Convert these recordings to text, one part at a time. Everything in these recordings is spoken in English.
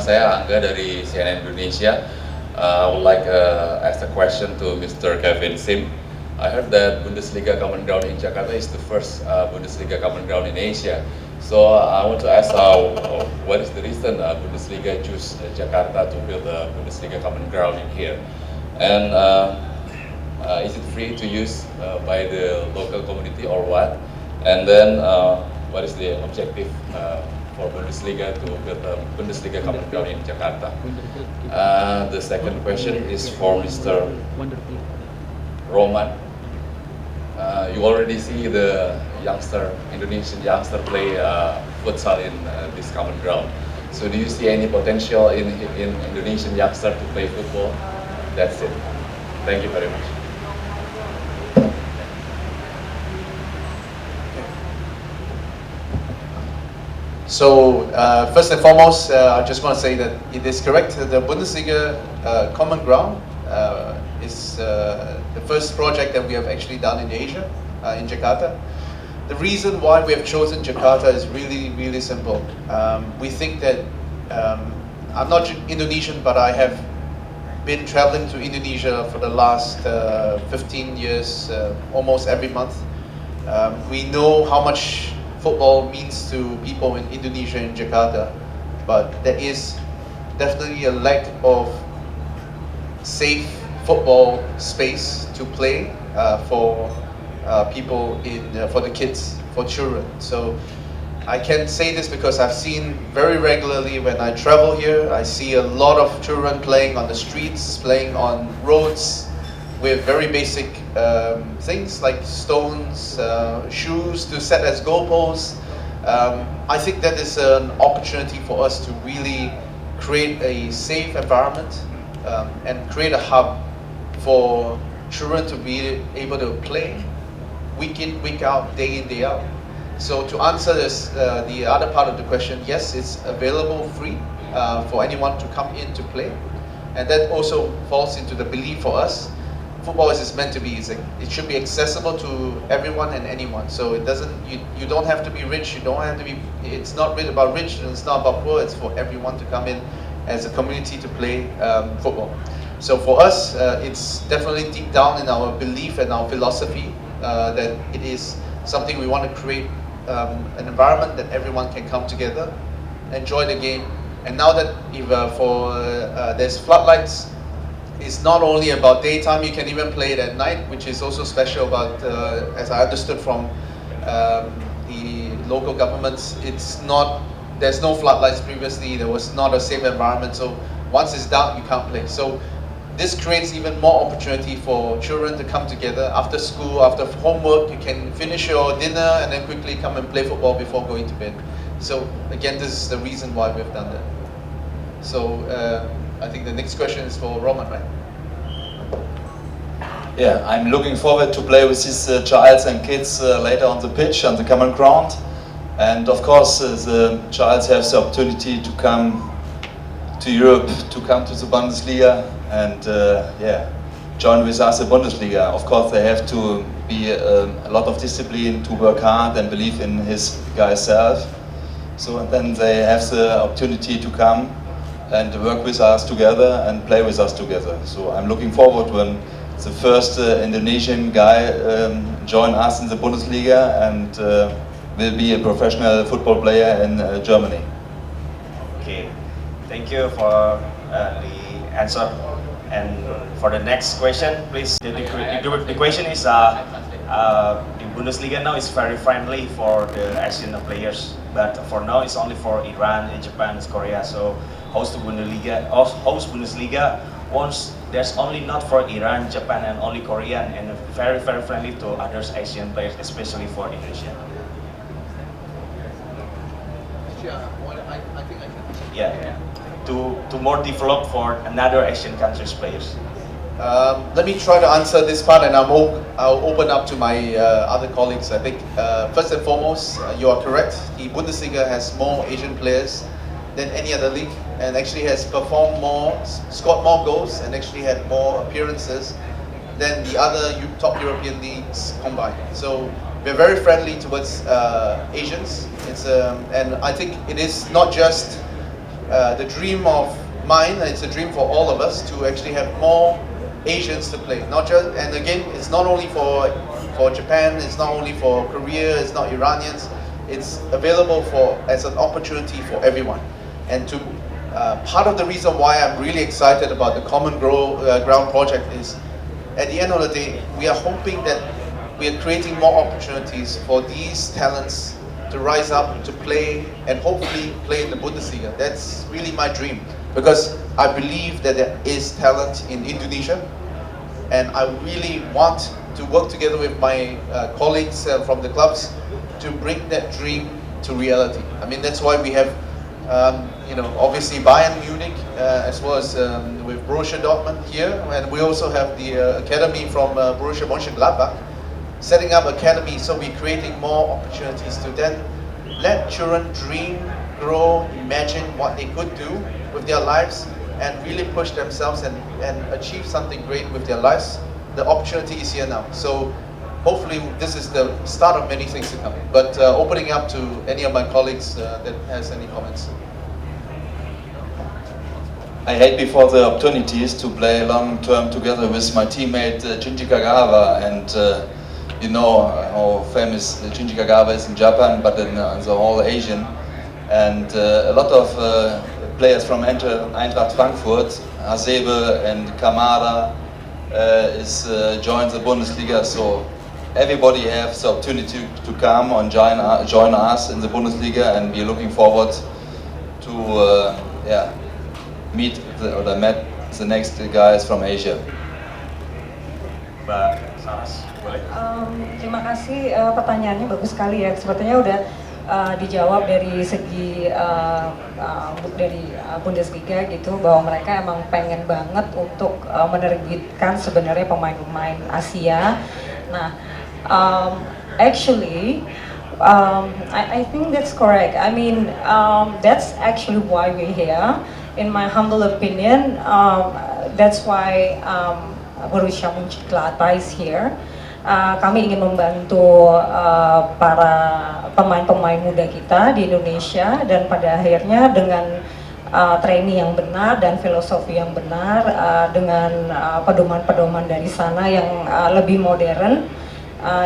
saya Angga dari CNN Indonesia. I would like ask a question to Mr. Kevin Sim. I heard that Bundesliga common ground in Jakarta is the first Bundesliga common ground in Asia. So I want to ask what is the reason Bundesliga choose Jakarta to build a Bundesliga common ground in here? And is it free to use by the local community or what? And then what is the objective for Bundesliga to build a Bundesliga common ground in Jakarta? The second question is for Mr. Roman. You already see the Indonesian youngster play futsal in this common ground. So do you see any potential in Indonesian youngster to play football? That's it. Thank you very much. So first and foremost, I just want to say that it is correct. The Bundesliga common ground is the first project that we have actually done in Asia, in Jakarta. The reason why we have chosen Jakarta is really, really simple. We think that, I'm not Indonesian, but I have been traveling to Indonesia for the last 15 years, almost every month. We know how much football means to people in Indonesia and Jakarta, but there is definitely a lack of safe football space to play for people for the kids, for children. So I can say this because I've seen very regularly when I travel here, I see a lot of children playing on the streets, playing on roads with very basic things like stones, shoes to set as goalposts. I think that is an opportunity for us to really create a safe environment and create a hub for children to be able to play week in, week out, day in, day out. So to answer this, the other part of the question, yes, it's available free for anyone to come in to play. And that also falls into the belief for us. Football is meant to be, it should be accessible to everyone and anyone. So it doesn't, you don't have to be rich, you don't have to be, it's not really about rich and it's not about poor, it's for everyone to come in as a community to play football. So for us, it's definitely deep down in our belief and our philosophy that it is something we want to create an environment that everyone can come together, enjoy the game. And now that if there's floodlights, it's not only about daytime, you can even play it at night, which is also special about, as I understood from the local governments, there's no floodlights previously, there was not a safe environment, so once it's dark, you can't play. So this creates even more opportunity for children to come together after school, after homework, you can finish your dinner and then quickly come and play football before going to bed. So again, this is the reason why we've done that. So I think the next question is for Roman, right? Yeah, I'm looking forward to play with these childs and kids later on the pitch, on the common ground. And of course, the childs have the opportunity to come to Europe, to come to the Bundesliga and join with us in Bundesliga. Of course, they have to be a lot of discipline, to work hard and believe in his guy's self. So and then they have the opportunity to come and work with us together and play with us together. So I'm looking forward when the first Indonesian guy join us in the Bundesliga and will be a professional football player in Germany. Okay, thank you for the answer. And for the next question, please. The question is, the Bundesliga now is very friendly for the Asian players, but for now it's only for Iran, and Japan, and Korea. So host Bundesliga once there's only not for Iran, Japan, and only Korean, and very, very friendly to other Asian players, especially for Indonesia. Yeah, to more develop for another Asian countries players. Let me try to answer this part, and I'll open up to my other colleagues. I think first and foremost, you are correct. The Bundesliga has more Asian players than any other league, and actually has performed more, scored more goals, and actually had more appearances than the other top European leagues combined. So we're very friendly towards Asians. And I think it is not just the dream of mine, it's a dream for all of us to actually have more Asians to play. Not just, and again, it's not only for Japan, it's not only for Korea, it's not Iranians. It's available as an opportunity for everyone. And to part of the reason why I'm really excited about the Common Ground project is, at the end of the day, we are hoping that we are creating more opportunities for these talents to rise up, to play, and hopefully play in the Bundesliga. That's really my dream, because I believe that there is talent in Indonesia, and I really want to work together with my colleagues from the clubs to bring that dream to reality. I mean, that's why we have, obviously Bayern Munich, as well as with Borussia Dortmund here, and we also have the academy from Borussia Mönchengladbach, setting up academy, so we're creating more opportunities to then let children dream, grow, imagine what they could do with their lives, and really push themselves and achieve something great with their lives. The opportunity is here now. So hopefully this is the start of many things to come. But opening up to any of my colleagues that has any comments. I had before the opportunities to play long term together with my teammate Shinji Kagawa, and you know how famous Shinji Kagawa is in Japan, but in the whole Asian. And a lot of players from Eintracht Frankfurt, Hasebe and Kamada, is joined the Bundesliga. So everybody has the opportunity to come and join us in the Bundesliga, and we're looking forward to met the next guys from Asia. Mbak Saras, boleh? Terima kasih, pertanyaannya bagus sekali ya. Sepertinya udah dijawab dari segi dari Bundesliga gitu, bahwa mereka emang pengen banget untuk menerbitkan sebenarnya pemain-pemain Asia. Nah, actually, I think that's correct. I mean, that's actually why we're here. In my humble opinion, that's why Borussia Mönchengladbach is here. Kami ingin membantu para pemain-pemain muda kita di Indonesia, dan pada akhirnya dengan training yang benar dan filosofi yang benar, dengan pedoman-pedoman dari sana yang lebih modern,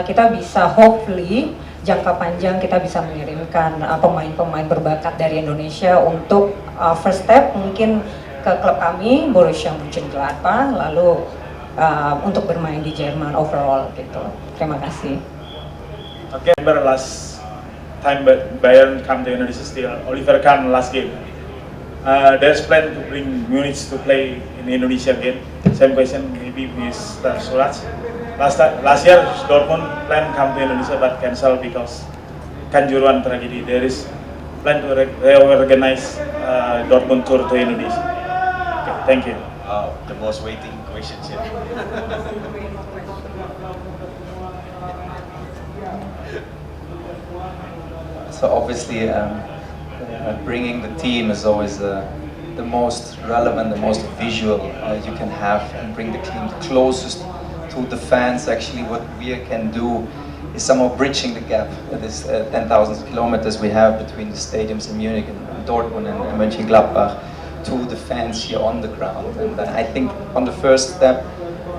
kita bisa hopefully jangka panjang kita bisa mengirimkan pemain-pemain berbakat dari Indonesia untuk first step mungkin ke klub kami Borussia Mönchengladbach, lalu untuk bermain di Jerman overall gitu. Terima kasih. Okay, remember last time Bayern come to Indonesia, still Oliver Kahn last game. There's plan to bring Munich to play in Indonesia again. Same question maybe with Suraj. Last year Dortmund plan come to Indonesia but cancel because Kanjuruhan tragedy. There is plan to reorganize Dortmund tour to Indonesia. Okay, thank you. The most waiting questions here. So obviously, bringing the team is always the most relevant, the most visual you can have, and bring the team closest to the fans. Actually, what we can do is somehow bridging the gap. This 10,000 kilometers we have between the stadiums in Munich and Dortmund and Mönchengladbach to the fans here on the ground. And I think on the first step,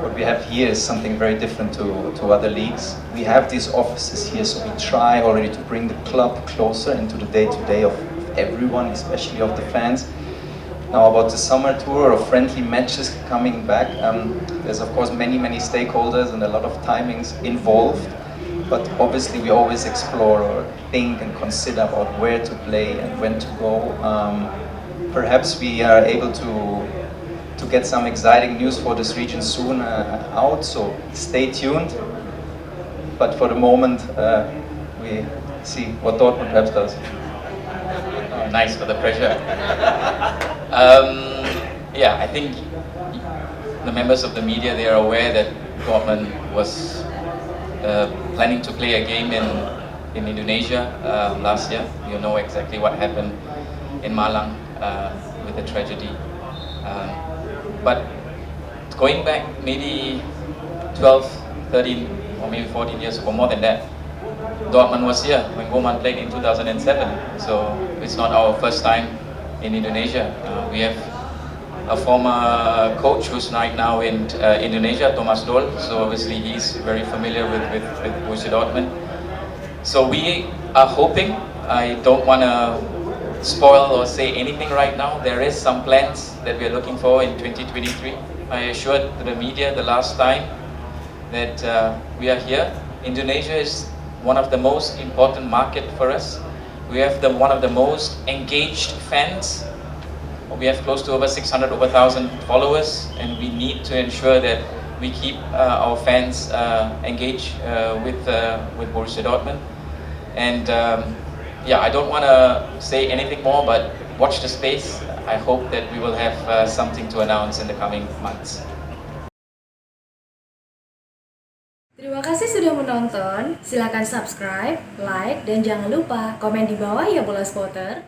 what we have here is something very different to other leagues. We have these offices here, so we try already to bring the club closer into the day-to-day of everyone, especially of the fans. Now about the summer tour or friendly matches coming back, there's of course many stakeholders and a lot of timings involved, but obviously we always explore or think and consider about where to play and when to go. Perhaps we are able to get some exciting news for this region soon out, so stay tuned. But for the moment, we see what Dortmund perhaps does. Oh, nice for the pressure. Yeah, I think the members of the media, they are aware that Dortmund was planning to play a game in Indonesia last year. You know exactly what happened in Malang with the tragedy. But going back maybe 12, 13 or maybe 14 years ago, more than that, Dortmund was here when Goman played in 2007. So it's not our first time in Indonesia. We have a former coach who's right now in Indonesia, Thomas Doll. So obviously he's very familiar with Borussia Dortmund. So we are hoping. I don't want to spoil or say anything right now. There is some plans that we are looking for in 2023. I assured the media the last time that we are here. Indonesia is one of the most important market for us. We have one of the most engaged fans. We have close to over 600, over 1,000 followers, and we need to ensure that we keep our fans engaged with Borussia Dortmund. And yeah, I don't want to say anything more, but watch the space. I hope that we will have something to announce in the coming months. Terima kasih sudah menonton. Silakan subscribe, like, dan jangan lupa komen di bawah ya Bola Spotter.